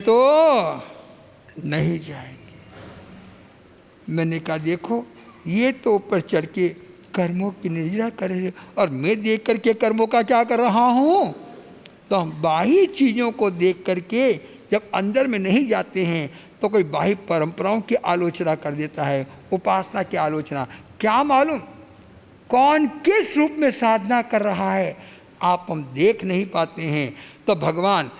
तो नहीं जाएंगे। मैंने कहा देखो ये तो ऊपर चढ़ के कर्मों की निंदा कर रहे हैं और मैं देख करके कर्मों का क्या कर रहा हूँ। तो हम बाह्य चीज़ों को देख करके जब अंदर में नहीं जाते हैं तो कोई बाह्य परंपराओं की आलोचना कर देता है, उपासना की आलोचना। क्या मालूम कौन किस रूप में साधना कर रहा है आप हम देख नहीं पाते हैं। तो भगवान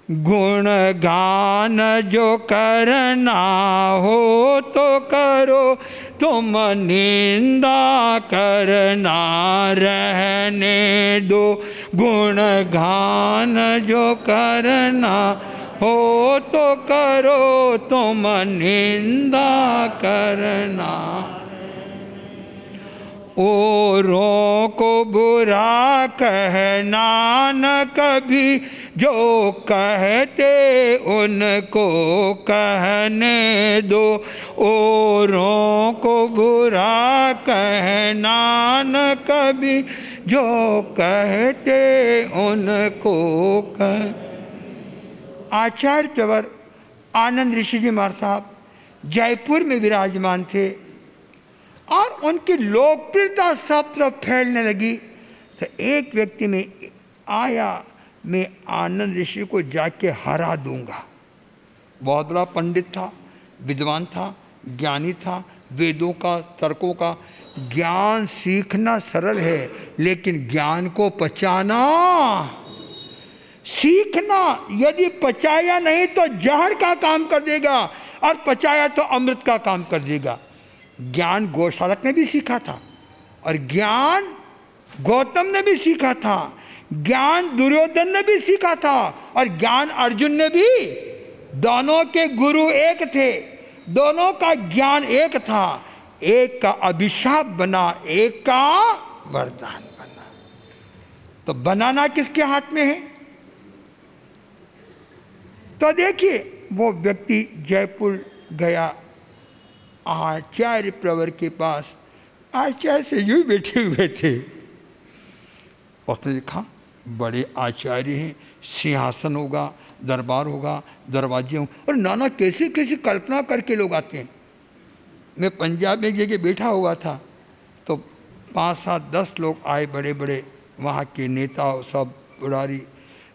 गुण गान जो करना हो तो करो, तुम निंदा करना रहने दो। गुण गान जो करना हो तो करो, तुम निंदा करना। औरों को बुरा कहना न कभी, जो कहते उनको कहने दो। औरों को बुरा कहना न कभी, जो कहते उनको कह। आचार्य प्रवर आनंद ऋषि जी महाराज साहब जयपुर में विराजमान थे और उनकी लोकप्रियता सब तरफ फैलने लगी। तो एक व्यक्ति में आया, मैं आनंद ऋषि को जाके हरा दूंगा। बहुत बड़ा पंडित था, विद्वान था, ज्ञानी था, वेदों का तर्कों का ज्ञान सीखना सरल है, लेकिन ज्ञान को पचाना सीखना, यदि पचाया नहीं तो जहर का काम कर देगा और पचाया तो अमृत का काम कर देगा। ज्ञान गोशालक ने भी सीखा था और ज्ञान गौतम ने भी सीखा था, ज्ञान दुर्योधन ने भी सीखा था और ज्ञान अर्जुन ने भी। दोनों के गुरु एक थे, दोनों का ज्ञान एक था। एक का अभिशाप बना, एक का वरदान बना। तो बनाना किसके हाथ में है। तो देखिए वो व्यक्ति जयपुर गया आचार्य प्रवर के पास, आचार्य से यूं बैठे हुए थे। उसने देखा बड़े आचार्य हैं, सिंहासन होगा, दरबार होगा, दरवाजे होंगे, और नाना कैसे कैसे कल्पना करके लोग आते हैं। मैं पंजाब में एक जगह बैठा हुआ था तो 5, 7, 10 लोग आए, बड़े बड़े वहाँ के नेता सब पुरारी।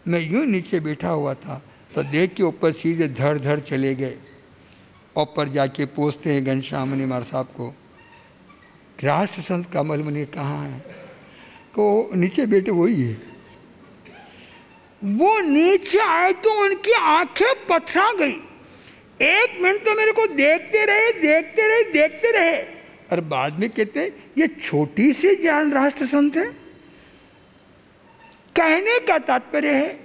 मैं यूं नीचे बैठा हुआ था तो देख के ऊपर सीधे धड़ धड़ चले गए। ऊपर जाके पूछते हैं घनश्याम मुनि महाराज साहब को, राष्ट्र संत कमल मुनि कहाँ है। तो नीचे बैठे वही है। वो नीचे आए तो उनकी आंखें पथरा गई। 1 मिनट तो मेरे को देखते रहे देखते रहे देखते रहे, और बाद में कहते ये छोटी सी ज्ञान राष्ट्र संत है। कहने का तात्पर्य है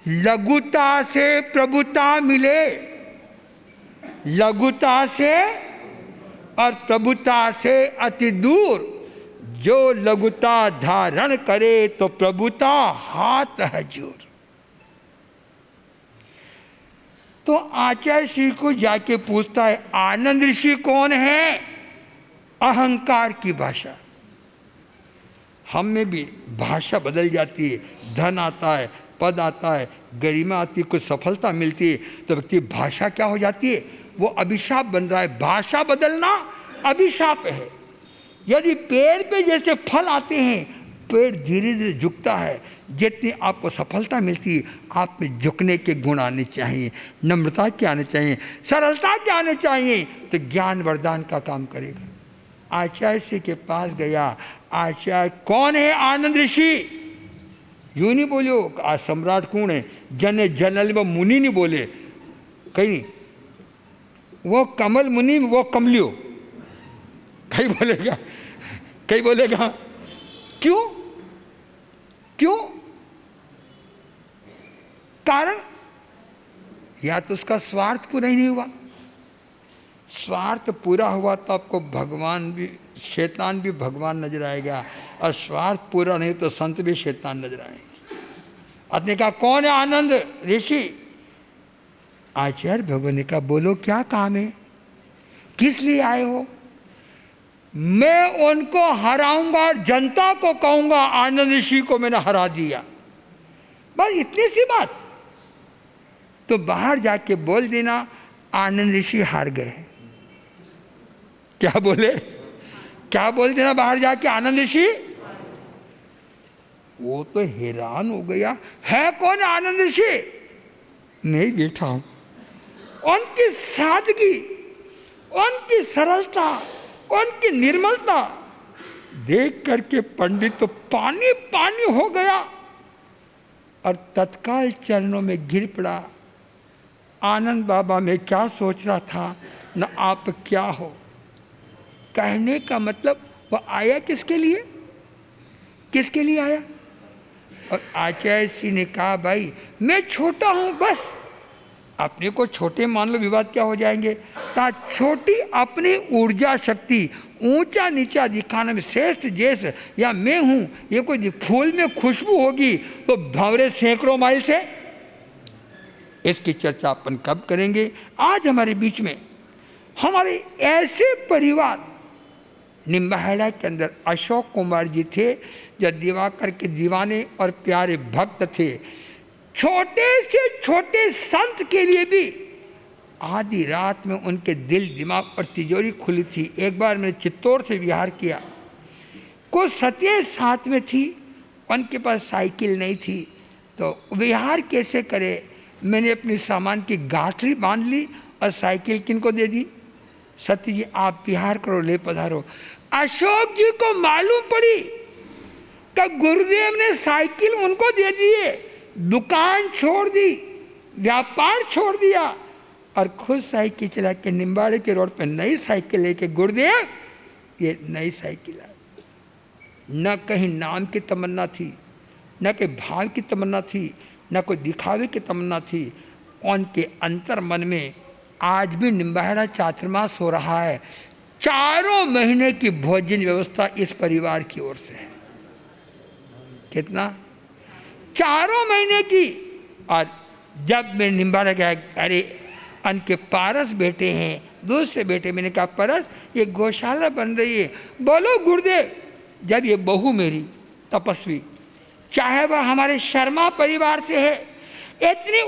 लघुता से प्रभुता मिले, लघुता से और प्रभुता से अति दूर। जो लघुता धारण करे तो प्रभुता हाथ हजूर। तो आचार्य श्री को जाके पूछता है आनंद ऋषि कौन है। अहंकार की भाषा। हम में भी भाषा बदल जाती है, धन आता है, पद आता है, गरिमा आती है, कुछ सफलता मिलती है, तो व्यक्ति भाषा क्या हो जाती है, वो अभिशाप बन रहा है। भाषा बदलना अभिशाप है। यदि पेड़ पे जैसे फल आते हैं, पेड़ धीरे धीरे झुकता है, जितनी आपको सफलता मिलती है आप में झुकने के गुण आने चाहिए, नम्रता के आने चाहिए, सरलता के आने चाहिए, तो ज्ञान वरदान का काम करेगा। आचार्य श्री के पास गया। आचार्य कौन है आनंद ऋषि। यूँ नहीं बोलो आज सम्राट कौन है, जन जनरल वो मुनि नहीं बोले कहीं, वो कमल मुनि वो कमलियो कहीं बोलेगा, कहीं बोलेगा। क्यों क्यों कारण या तो उसका स्वार्थ पूरा ही नहीं हुआ। स्वार्थ पूरा हुआ तो आपको भगवान भी शैतान भी भगवान नजर आएगा, और स्वार्थ पूरा नहीं तो संत भी शैतान नजर आएंगे। आपने कहा कौन है आनंद ऋषि। आचार्य भगवान ने कहा बोलो क्या काम है, किस लिए आए हो। मैं उनको हराऊंगा और जनता को कहूंगा आनंद ऋषि को मैंने हरा दिया, बस इतनी सी बात। तो बाहर जाके बोल देना आनंद ऋषि हार गए। क्या बोले? क्या बोल देना बाहर जाके आनंद ऋषि? वो तो हैरान हो गया, है कौन आनंद ऋषि? नहीं बैठा हूं। उनकी सादगी, उनकी सरलता, उनकी निर्मलता देख करके पंडित तो पानी पानी हो गया और तत्काल चरणों में गिर पड़ा। आनंद बाबा मैं क्या सोच रहा था, न आप क्या हो। कहने का मतलब वो आया किसके लिए? किसके लिए आया? और आचार्य जी ने कहा भाई मैं छोटा हूं, बस अपने को छोटे मान लो, विवाद क्या हो जाएंगे। ता छोटी अपनी ऊर्जा शक्ति ऊंचा नीचा दिखाने में श्रेष्ठ जैसे या मैं हूं, ये कोई फूल में खुशबू होगी तो भंवरे सैकड़ों माइल से। इसकी चर्चा अपन कब करेंगे। आज हमारे बीच में हमारे ऐसे परिवार निम्बाहेड़ा के अंदर अशोक कुमार जी थे, जो दिवाकर के दीवाने और प्यारे भक्त थे। छोटे से छोटे संत के लिए भी आधी रात में उनके दिल दिमाग और तिजोरी खुली थी। एक बार मैंने चित्तौड़ से विहार किया, कुछ सत्य साथ में थी, उनके पास साइकिल नहीं थी, तो विहार कैसे करे। मैंने अपनी सामान की गाठरी बांध ली और साइकिल किनको दे दी, सत्य जी आप विहार करो, ले पधारो। अशोक जी को मालूम पड़ी कि गुरुदेव ने साइकिल उनको दे दिए, दुकान छोड़ दी, व्यापार छोड़ दिया और खुद साइकिल चला के निम्बाड़े के रोड पे नई साइकिल लेके, गुरुदेव ये नई साइकिल है। न कहीं नाम की तमन्ना थी, न कहीं भाव की तमन्ना थी, न कोई दिखावे की तमन्ना थी। उनके अंतर मन में आज भी निम्बाहेड़ा चातुर्मास हो रहा है। 4 महीने की भोजन व्यवस्था इस परिवार की ओर से है। कितना? 4 महीने की। और जब मैं निम्बाहेड़ा गया, अरे उनके पारस बेटे हैं, दूसरे बेटे, मैंने कहा परस ये गौशाला बन रही है। बोलो गुरुदेव, जब ये बहू मेरी तपस्वी, चाहे वह हमारे शर्मा परिवार से है, इतनी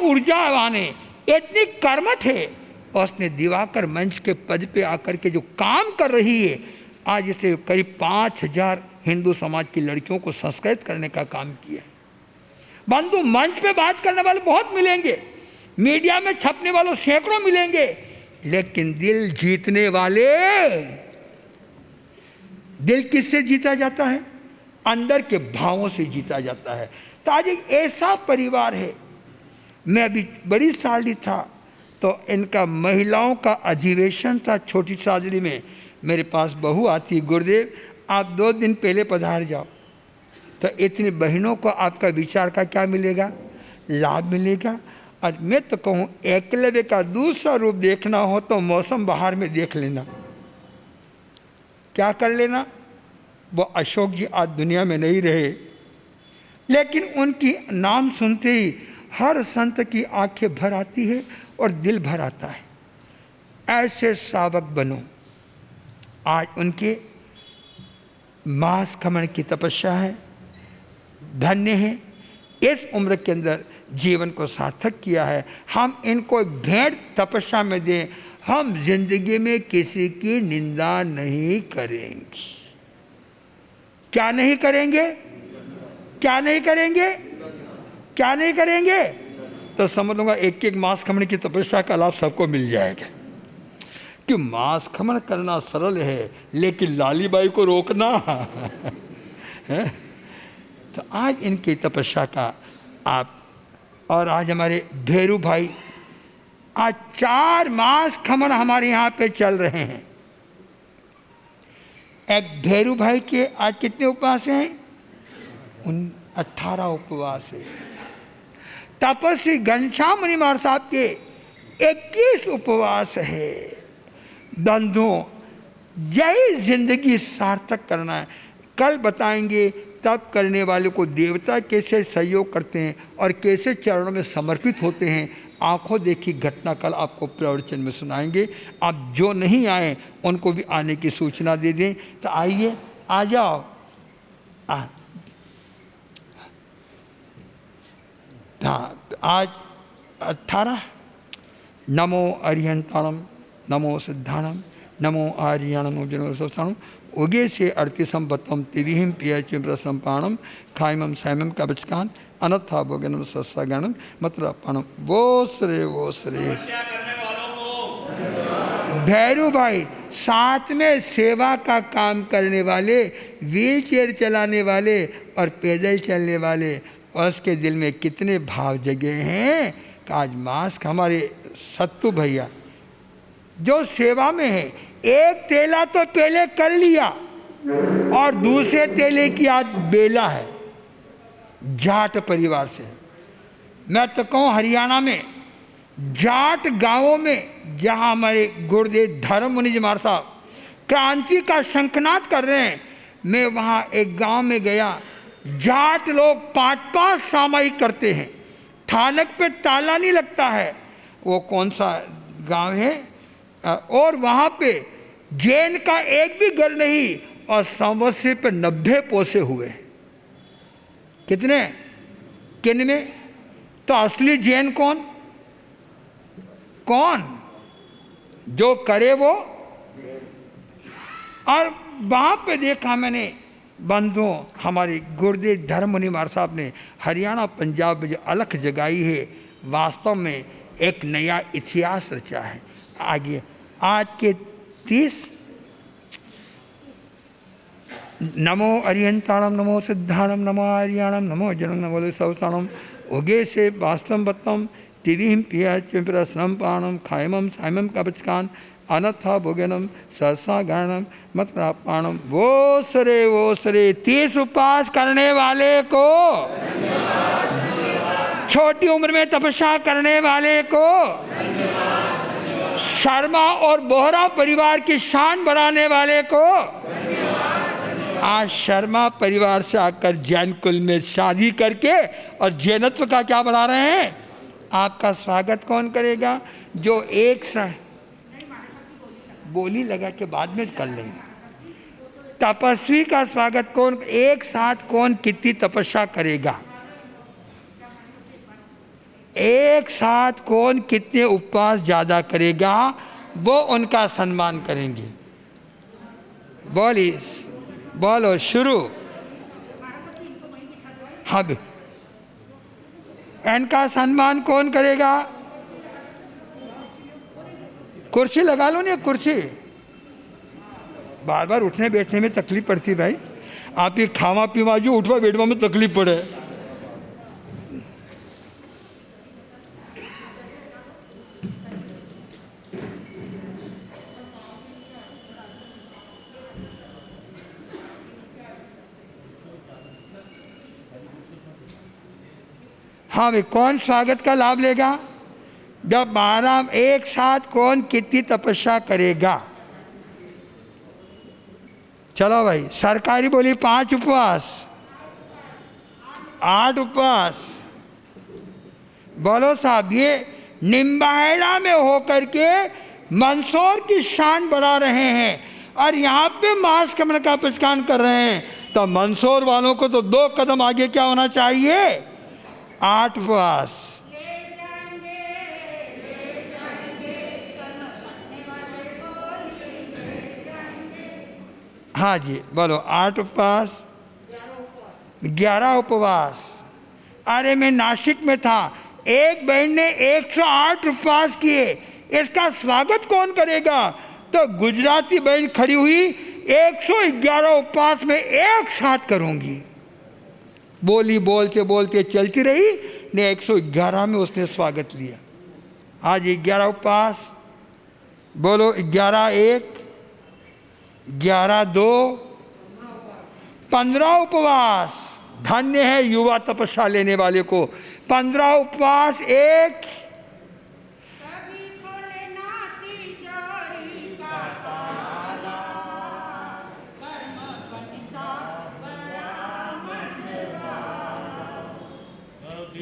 ऊर्जावान है, इतनी कर्मठ है, और उसने दिवाकर मंच के पद पे आकर के जो काम कर रही है, आज इसे करीब 5000 हिंदू समाज की लड़कियों को संस्कृत करने का काम किया। बंधु, मंच पे बात करने वाले बहुत मिलेंगे, मीडिया में छपने वालों सैकड़ों मिलेंगे, लेकिन दिल जीतने वाले, दिल किससे जीता जाता है? अंदर के भावों से जीता जाता है। तो आज एक ऐसा परिवार है। मैं अभी बड़ी साली था तो इनका महिलाओं का अधिवेशन था छोटी सादली में। मेरे पास बहू आती, गुरुदेव आप 2 दिन पहले पधार जाओ। तो इतनी बहनों को आपका विचार का क्या मिलेगा? लाभ मिलेगा। और मैं तो कहूँ एकलव्य का दूसरा रूप देखना हो तो मौसम बहार में देख लेना। क्या कर लेना? वो अशोक जी आज दुनिया में नहीं रहे, लेकिन उनकी नाम सुनते ही हर संत की आंखें भर आती है और दिल भर आता है। ऐसे श्रावक बनो। आज उनके मास खमन की तपस्या है, धन्य है। इस उम्र के अंदर जीवन को सार्थक किया है। हम इनको एक भेंट तपस्या में दें। हम जिंदगी में किसी की निंदा नहीं करेंगे। क्या नहीं करेंगे? क्या नहीं करेंगे? क्या नहीं करेंगे? तो समझ लूँगा एक एक मांस खमन की तपस्या का लाभ सबको मिल जाएगा। कि मांस खमन करना सरल है, लेकिन लालीबाई को रोकना है। तो आज इनकी तपस्या का आप, और आज हमारे भेरू भाई, आज 4 मास खमन हमारे यहाँ पे चल रहे हैं। एक भेरू भाई के आज कितने उपवास हैं? 18 उपवास है। तपस्वी घनश्याम मुनि महाराज साहब के 21 उपवास है। बंधुओं, यही जिंदगी सार्थक करना है। कल बताएंगे तप करने वाले को देवता कैसे सहयोग करते हैं और कैसे चरणों में समर्पित होते हैं। आंखों देखी घटना कल आपको प्रवचन में सुनाएंगे। आप जो नहीं आए उनको भी आने की सूचना दे दें। तो आइए, आ जाओ। हाँ, आज 18 नमो अरिहंताणम नमो सिद्धाणम नमो आर्याणम जनोत्थानम उगे से 38 बत्तम तिविहिम पियचिम प्रसंपाणम खाइमम सैमम कवचकान अनथा भोगनम सत्सागणम मतलब पाणम वो श्रे भैरू भाई साथ में सेवा का काम करने वाले, व्हील चेयर चलाने वाले और पैदल चलने वाले, और उसके दिल में कितने भाव जगे हैं। आज मास्क हमारे सत्तू भैया जो सेवा में है, एक तेला तो पहले कर लिया और दूसरे तेले की आज बेला है। जाट परिवार से, मैं तो कहूँ हरियाणा में जाट गांवों में जहाँ हमारे गुरुदेव धर्म मुनि जी महाराज साहब क्रांति का शंखनाद कर रहे हैं, मैं वहाँ एक गांव में गया। जाट लोग 5-5 सामायिक करते हैं, थानक पे ताला नहीं लगता है। वो कौन सा गांव है? और वहाँ पे जैन का एक भी घर नहीं और संवत्सरी पे 90 पोसे हुए। कितने? किन में? तो असली जैन कौन? कौन जो करे वो। और वहाँ पे देखा मैंने बंधुओं, हमारे गुरुदेव धर्म मुनि महाराज साहब ने हरियाणा पंजाब में जो अलख जगाई है, वास्तव में एक नया इतिहास रचा है। आगे आज के 30 नमो अरिहंताणम नमो सिद्धाणम नमो आर्याणम नमो जनम नमो सवसाणम उगे से वास्तव बत्तम तिविहिम पियचिम पाणम खाइमम साइमम कवचकान अनथा भोगनम सहसा गणम मतपाणम वो सरे 30 उपवास करने वाले को, छोटी उम्र में तपस्या करने वाले को, शर्मा और बोहरा परिवार की शान बढ़ाने वाले को, आज शर्मा परिवार से आकर जैन कुल में शादी करके और जैनत्व का क्या बढ़ा रहे हैं। आपका स्वागत कौन करेगा? जो एक बोली लगा के बाद में कर लेंगे। तपस्वी का स्वागत कौन, एक साथ कौन कितनी तपस्या करेगा, एक साथ कौन कितने उपवास ज़्यादा करेगा, वो उनका सम्मान करेंगे। बोलो शुरू। हाँ, इनका सम्मान कौन करेगा? कुर्सी लगा लो ना, कुर्सी। बार बार उठने बैठने में तकलीफ पड़ती भाई। आप ये खावा पीवा जो उठवा बैठवा में तकलीफ पड़े। हाँ भाई, कौन स्वागत का लाभ लेगा? जब महाराज एक साथ कौन कितनी तपस्या करेगा। चलो भाई, सरकारी बोली 5 उपवास, 8 उपवास। बोलो साहब, ये निम्बाहेड़ा में होकर के मंदसौर की शान बढ़ा रहे हैं और यहाँ पे मांस कमर का पहचान कर रहे हैं। तो मंदसौर वालों को तो 2 कदम आगे क्या होना चाहिए? 8 उपवास। हाँ जी, बोलो 8 उपवास, 11 उपवास। अरे मैं नासिक में था, एक बहन ने 108 उपवास किए। इसका स्वागत कौन करेगा? तो गुजराती बहन खड़ी हुई, 111 उपवास में एक साथ करूंगी। बोली बोलते बोलते चलती रही ने 111 में उसने स्वागत लिया। आज 11 उपवास। बोलो 11-1, 11-2, 15 उपवास। धन्य है युवा तपस्या लेने वाले को। 15 उपवास, 1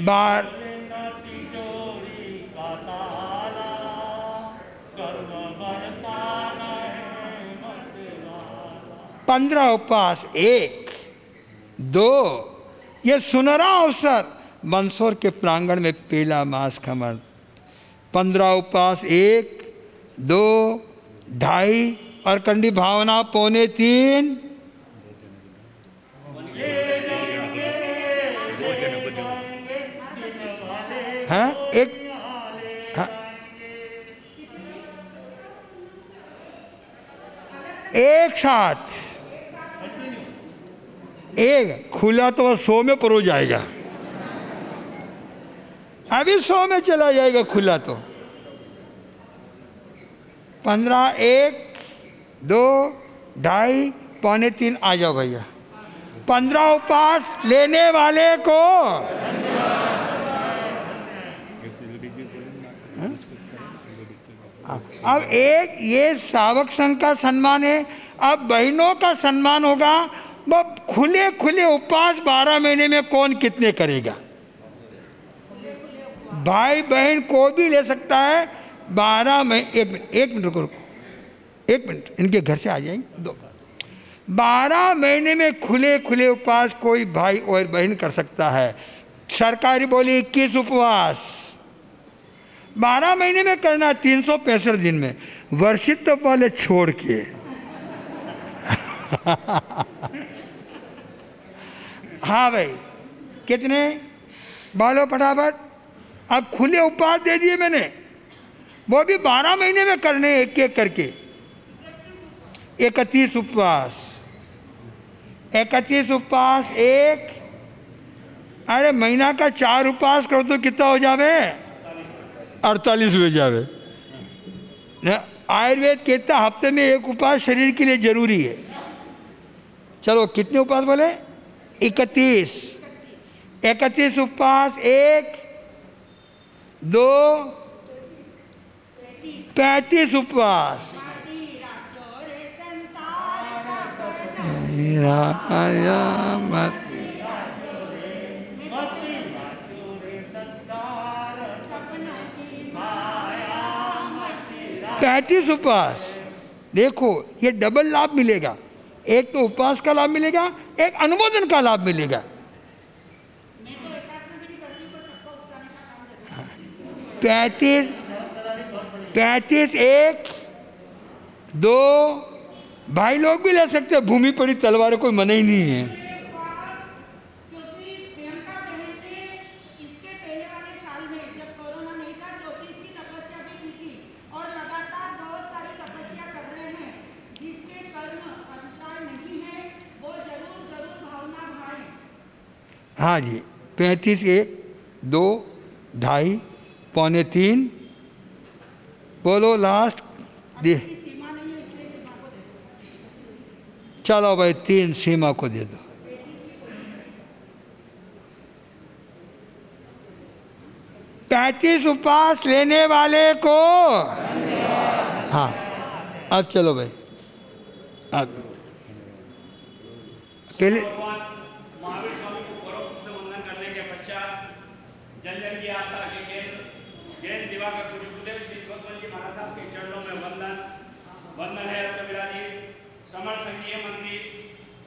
बार 15 उपवास, 1, 2। ये सुनहरा अवसर मंदसौर के प्रांगण में पेला मांस खमर 15 उपवास 1, 2, 2.5 और कंडी भावना 2.25 है एक हाँ, एक साथ एक खुला तो 100 में परो जाएगा, अभी 100 में चला जाएगा खुला तो 15, 1, 2, 2.5, 2.25 आ जाओ भैया। 15 उपवास लेने वाले को अब एक ये श्रावक संघ का सम्मान है। अब बहनों का सम्मान होगा। वो खुले खुले उपवास 12 महीने में कौन कितने करेगा? भाई बहन को भी ले सकता है 12 महीने। एक मिनट रुको, एक मिनट, इनके घर से आ जाएंगे 2। 12 महीने में खुले खुले उपवास कोई भाई और बहन कर सकता है। सरकारी बोली 21 उपवास 12 महीने में करना, 365 दिन में, वर्षित वाले छोड़ के। हाँ भाई, कितने बालो फटाफट। अब खुले उपवास दे दिए मैंने, वो भी 12 महीने में करने, एक एक करके। 31 उपवास, 31 उपवास 1, अरे महीना का 4 उपवास करो तो कितना हो जावे? 48 हो जावे। आयुर्वेद कहता हफ्ते में 1 उपवास शरीर के लिए जरूरी है। चलो कितने उपवास बोले? 31। 31 उपवास 1, 2, 35 उपवास। 35 उपवास। देखो ये डबल लाभ मिलेगा, एक तो उपवास का लाभ मिलेगा, एक अनुमोदन का लाभ मिलेगा। 35, 1, 2 भाई लोग भी ले सकते हैं। भूमि पड़ी तलवार, कोई मना ही नहीं है। हाँ जी, 35, 1, 2, 2.5, 2.25 बोलो लास्ट दे। चलो भाई 3 सीमा को दे दो। पैंतीस उपवास लेने वाले को। हाँ अब चलो भाई, अब पहले महावीर स्वामी को परोक्ष रूप से वंदन करने के पश्चात जन जन की आस्था के केंद्र जैन दिवाकर पूज्य गुरुदेव श्री चौथवन जी महाराज साहब के चरणों में वंदन है। अत्र विराजित समर संघीय मंत्री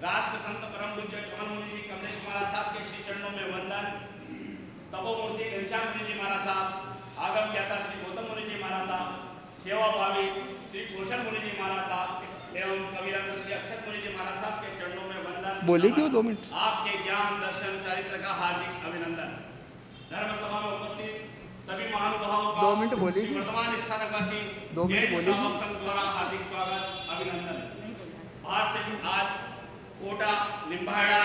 राष्ट्र संत परम पूज्य चौहान मुनि जी कमलेश महाराज साहब के श्री चरणों में वंदन। तपोमूर्ति घनश्याम मुनि जी महाराज साहब, आगम ज्ञाता श्री गौतम मुनि जी महाराज साहब, सेवा भावी श्री भूषण मुनि जी महाराज साहब एवं कविरत्न श्री अक्षत मुनि जी महाराज साहब के चरणों में वंदन। बोले क्यों 2 मिनट? आपके ज्ञान दर्शन चरित्र का हार्दिक अभिनंदन। धर्म सभा में उपस्थित सभी महानुभावों का 2 मिनट बोले, वर्तमान स्थानकवासी 2 मिनट बोले संघ द्वारा हार्दिक स्वागत अभिनंदन। आज कोटा निम्बाड़ा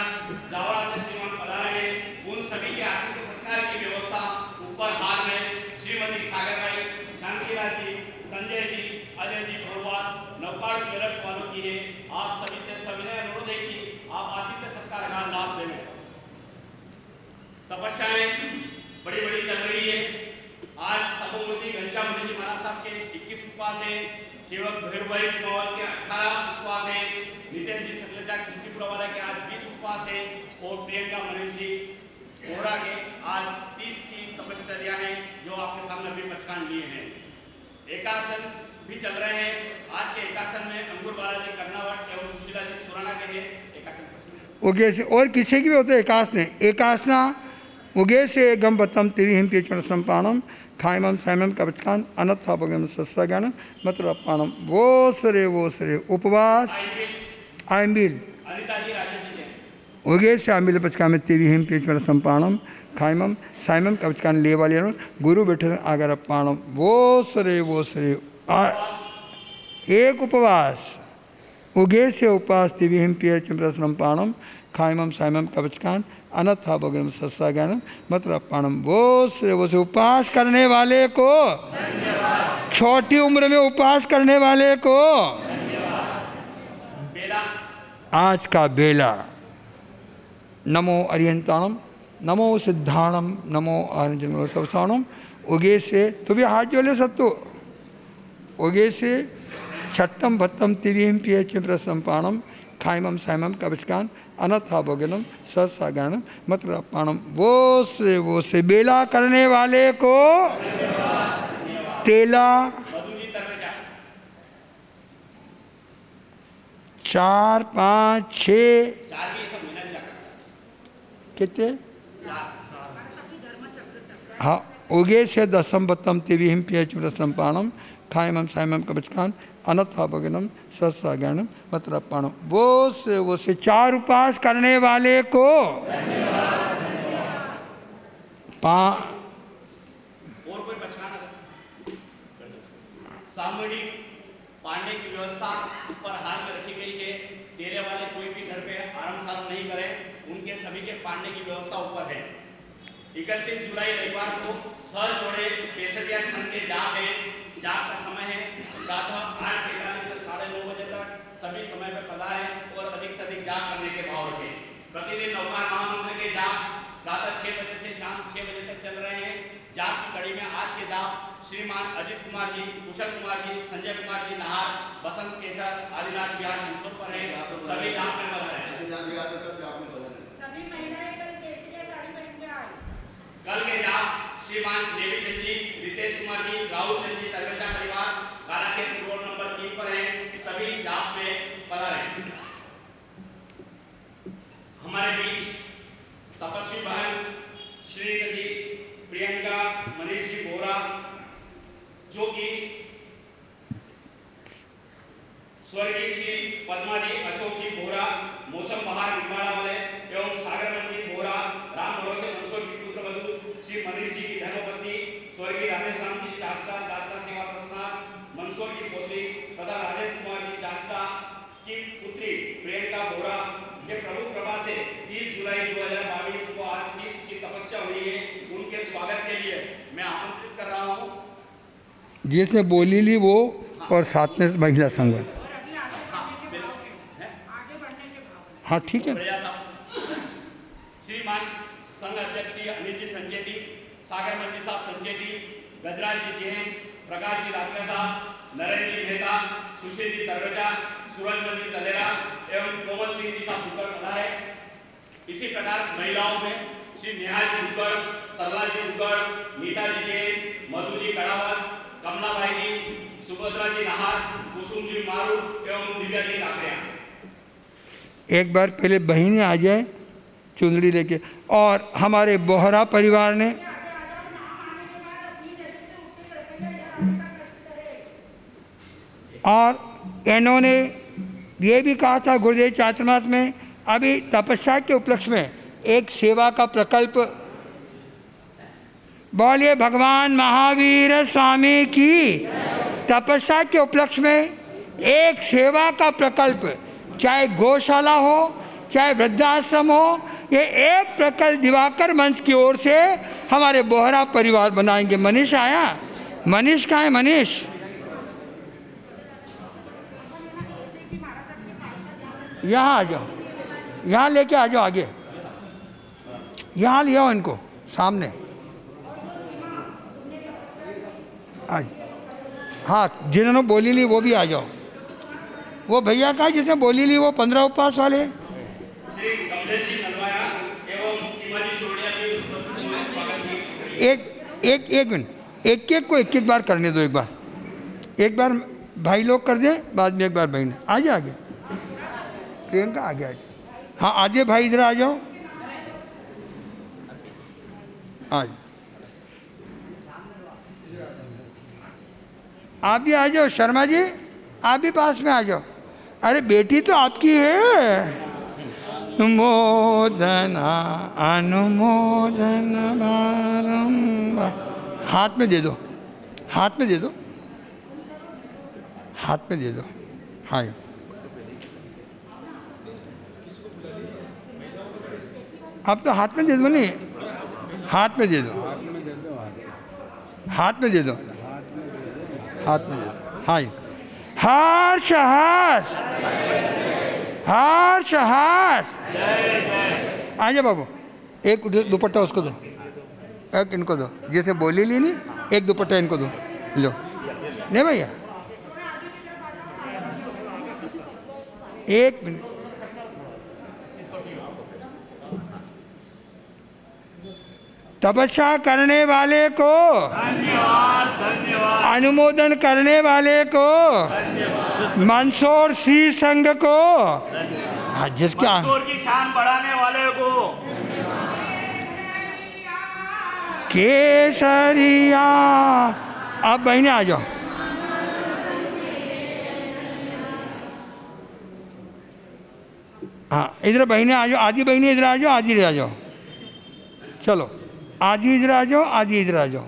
जावड़ा से श्रीमान पधारे उन सभी के आतिथ्य सत्कार की व्यवस्था ऊपर हाल में श्रीमती सागर भाई, शांतिलाल जी, संजय जी, अजय जी भोरवाल, नौकाड़ केरस वालों की है। आप सभी से सविनय अनुरोध है कि आप आतिथ्य सत्कार का लाभ लें। तपस्याएं बड़ी बड़ी चल रही है। आज तपोमूर्ति घनश्याम मुनि जी महाराज साहब के 21 उपवास है। सेवक भैरभाई मवाल के 18 उपवास है। नितेश जी सकलेचा खिंचीपुरा वाला के आज 20 उपवास है और प्रियंका मनीष जी ओरा के आज 30 की तपस्या है जो आपके सामने अभी पचकान लिए हैं। एकासन भी चल रहे हैं। आज के एकासन में अंकुर बालाजी कर्नावट एवं सुशीला जी सुराना के हैं। एकासन उगे से और किसी की भी होते एकासने एकासना उगे से गम बतम तिरिहिम के चरण संपाणम खाइमम साइमम कवचकान अनथा भगम सस्ता ज्ञानम मतरपाणम वो सरे उपवास आयम्बिल अनिता जी राजेश जी उगे से आमिल पचका में तेवी हिम पेच पर संपाणम खाइमम साइमम कवचकान ले वाले गुरु बैठे आगर अपाणम वो सरे एक उपवास उगे से उपवास तेवी हिम पेच पर संपाणम खाइमम साइमम कवचकान अनथा भगम सस्ता ज्ञानम मतरपाणम वो से उपवास करने वाले को छोटी उम्र में उपवास करने वाले को आज का बेला नमो अरियंताणम नमो सिद्धाणम नमो आनंद सवसाणम उगे से तो भी हाथ जोले सत्तु उगे से छठम भत्तम तिवीम पिय प्रसंपाणम खाइमम साइमम कवचकान अनथा भोगनम सत्सागानम मतरपाणम वो से बेला करने वाले को तेला 4 5 6 कितने हाँ उगे से दसम बत्तम तिवीम पियच प्रसंपाणम खाइमम साइमम कवचकान अनथा भगनम सत्साज्ञानम मतरपाणम वो से 4 उपवास करने वाले को और कोई बचकाना सामूहिक पानी की व्यवस्था ऊपर हाल में रखी गई है। तेरे वाले कोई भी घर पे आराम साराम नहीं करे, उनके सभी के पानी की व्यवस्था ऊपर है। 31 जुलाई रविवार को जोड़े 65 क्षण के जाप है। जाप का समय है प्रातः 8:45 से 9:30 बजे तक। सभी समय पे पता है और अधिक से अधिक जाप करने के भाव रखें। प्रतिदिन नवकार महामंत्र के जाप प्रातः 6 बजे से शाम 6 बजे तक चल रहे हैं। जाप की कड़ी में आज के जाप श्रीमान अजित कुमार जी, कुशल कुमार जी, संजय कुमार जी नहार, बसंत केसर, आदिनाथ बिहार मंसूर पर है। सभी जाप में बना रहे हैं। सभी महिलाएं कल केसरिया साड़ी पहन के आए। कल के जाप श्रीमान देवी चंद जी, रितेश कुमार जी, राहुल चंद जी, तरवेचा परिवार काराखेत रोड नंबर 3 पर है। सभी जाप में बना रहे हैं। हमारे बीच तपस्वी बहन श्रीमती प्रियंका मनीष जी बोरा, जो कि स्वर्गीय श्री पद्माजी अशोक जी बोरा मौसम बहार निम्बाड़ा वाले एवं सागरमती बोरा राम भरोसे मंसूर की पुत्र वधु श्री मनीष जी की धर्मपत्नी स्वर्गीय राधेश्याम जी चास्टा सेवा संस्था मंसूर की पोत्री तथा राजेंद्र कुमार जी चास्टा की पुत्री प्रियंका बोरा के प्रभु कृपा से 30 जुलाई 2022 को आज 30 की तपस्या हुई है। उनके स्वागत के लिए मैं आमंत्रित कर रहा हूँ। जिसने बोली ली वो और साथ में महिला संघ। हाँ ठीक है। श्रीमान संघ अध्यक्ष श्री अनिल जी संचेती, सागरमल जी साहब संचेती, गजराज जी जैन, प्रकाश जी रात्रे साहब, नरेंद्र जी मेहता, सुशील जी तरवेचा, सूरजमल जी तलेरा एवं कोमल सिंह जी साहब भुक्कड़ बना है। इसी प्रकार महिलाओं में श्री निहाल जी भुक्कड़, सरला जी भुक्कड़, नीता जी जैन, मधु जी कड़ावत, कमलाबाई जी, सुभद्रा जी नहार, कुसुम जी मारू एवं दिव्या जी काकरिया। एक बार पहले बहनें आ जाए चुंदड़ी लेके। और हमारे बोहरा परिवार ने और इन्होंने ये भी कहा था गुरुदेव चातुर्मास में अभी तपस्या के उपलक्ष्य में एक सेवा का प्रकल्प। बोलिए भगवान महावीर स्वामी की। तपस्या के उपलक्ष्य में एक सेवा का प्रकल्प, चाहे गौशाला हो चाहे वृद्धाश्रम हो, ये एक प्रकल्प दिवाकर मंच की ओर से हमारे बोहरा परिवार बनाएंगे। मनीष आया? मनीष कहाँ है? मनीष यहाँ आ जाओ, यहाँ लेके आ जाओ आगे, यहाँ ले आओ इनको सामने आज। हाँ जिन्होंने बोली ली वो भी आ जाओ। वो भैया का जिसने बोली ली वो 15 उपवास वाले। एक मिनट, एक को एक बार करने दो। एक बार भाई लोग कर दें, बाद में एक बार बहन। आ जाए आगे, प्रियंका आगे आ जाए। हाँ आगे भाई इधर आ जाओ। आज आप भी आ जाओ, शर्मा जी आप भी पास में आ जाओ। अरे बेटी तो आपकी है। अनुमोदन अनुमोदन बारंबार। हाथ में दे दो, हाथ में दे दो, हाथ में दे दो। हाँ, आप तो हाथ में दे दो, नहीं हाथ में दे दो, हाथ में दे दो, हाथ में दे दो। हाँ, हर्ष हर्ष हर्ष हर्ष। आ जाओ बाबू, एक दुपट्टा उसको दो, एक इनको दो, जैसे बोली ली नहीं, एक दुपट्टा इनको दो, लो ले भैया, एक मिनट। तपस्या करने वाले को धन्यवाद धन्यवाद अनुमोदन करने वाले को मंदसौर श्री संघ को जिसके मंदसौर की शान बढ़ाने वाले को केसरिया। अब बहने आ जाओ, हाँ इधर बहने आ जाओ, आधी बहने इधर आ जाओ, आधी इधर आ जाओ, चलो आधी इधर आ जाओ, आधी इधर आ जाओ।